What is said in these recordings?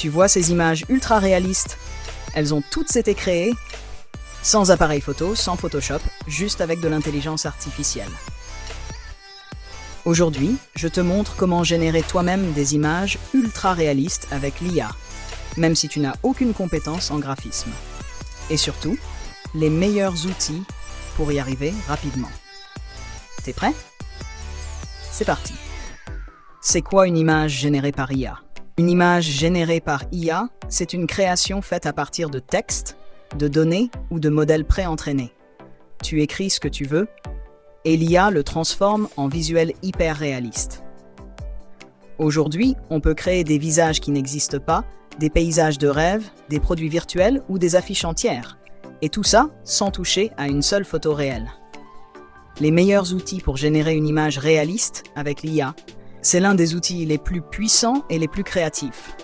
Tu vois ces images ultra réalistes? Elles ont toutes été créées sans appareil photo, sans Photoshop, juste avec de l'intelligence artificielle. Aujourd'hui, je te montre comment générer toi-même des images ultra réalistes avec l'IA, même si tu n'as aucune compétence en graphisme. Et surtout, les meilleurs outils pour y arriver rapidement. T'es prêt? C'est parti. C'est quoi une image générée par IA? Une image générée par IA, c'est une création faite à partir de textes, de données ou de modèles pré-entraînés. Tu écris ce que tu veux, et l'IA le transforme en visuel hyper réaliste. Aujourd'hui, on peut créer des visages qui n'existent pas, des paysages de rêve, des produits virtuels ou des affiches entières. Et tout ça sans toucher à une seule photo réelle. Les meilleurs outils pour générer une image réaliste avec l'IA, c'est l'un des outils les plus puissants et les plus créatifs.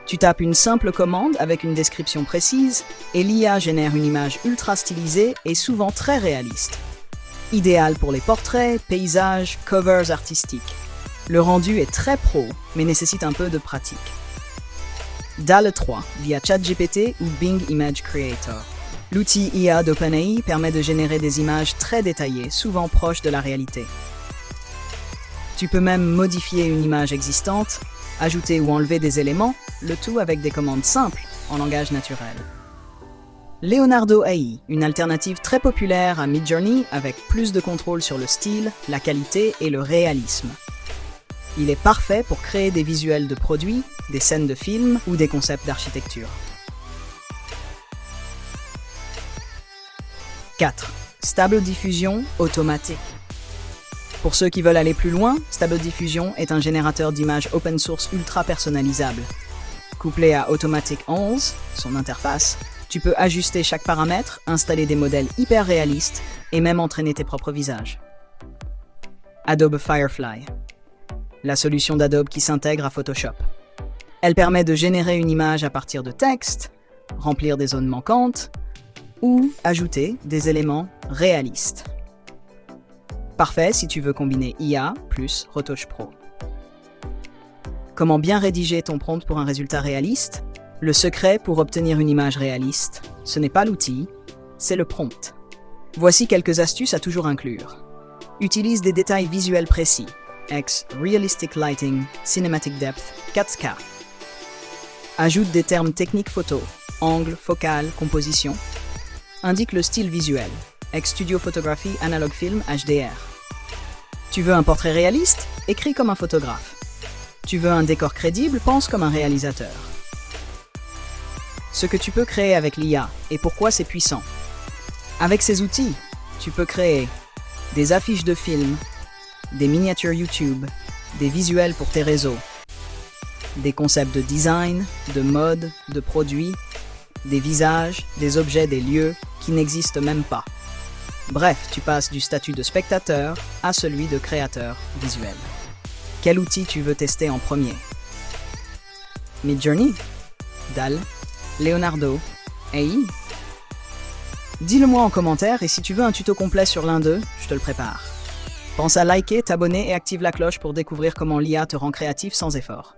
Tu tapes une simple commande avec une description précise et l'IA génère une image ultra stylisée et souvent très réaliste. Idéal pour les portraits, paysages, covers artistiques. Le rendu est très pro, mais nécessite un peu de pratique. DALL-E 3 via ChatGPT ou Bing Image Creator. L'outil IA d'OpenAI permet de générer des images très détaillées, souvent proches de la réalité. Tu peux même modifier une image existante, ajouter ou enlever des éléments, le tout avec des commandes simples, en langage naturel. Leonardo AI, une alternative très populaire à Midjourney avec plus de contrôle sur le style, la qualité et le réalisme. Il est parfait pour créer des visuels de produits, des scènes de films ou des concepts d'architecture. 4. Stable Diffusion automatique. Pour ceux qui veulent aller plus loin, Stable Diffusion est un générateur d'images open source ultra personnalisable. Couplé à Automatic 11, son interface, tu peux ajuster chaque paramètre, installer des modèles hyper réalistes et même entraîner tes propres visages. Adobe Firefly, la solution d'Adobe qui s'intègre à Photoshop. Elle permet de générer une image à partir de texte, remplir des zones manquantes ou ajouter des éléments réalistes. Parfait si tu veux combiner IA plus Retouche Pro. Comment bien rédiger ton prompt pour un résultat réaliste? Le secret pour obtenir une image réaliste, ce n'est pas l'outil, c'est le prompt. Voici quelques astuces à toujours inclure. Utilise des détails visuels précis, ex Realistic Lighting, Cinematic Depth, 4K. Ajoute des termes techniques photo, angle, focale, composition. Indique le style visuel, ex Studio Photography, Analog Film, HDR. Tu veux un portrait réaliste? Écris comme un photographe. Tu veux un décor crédible? Pense comme un réalisateur. Ce que tu peux créer avec l'IA et pourquoi c'est puissant. Avec ces outils, tu peux créer des affiches de films, des miniatures YouTube, des visuels pour tes réseaux, des concepts de design, de mode, de produits, des visages, des objets, des lieux qui n'existent même pas. Bref, tu passes du statut de spectateur à celui de créateur visuel. Quel outil tu veux tester en premier? Midjourney, DALL, Leonardo, AI? Dis-le-moi en commentaire et si tu veux un tuto complet sur l'un d'eux, je te le prépare. Pense à liker, t'abonner et active la cloche pour découvrir comment l'IA te rend créatif sans effort.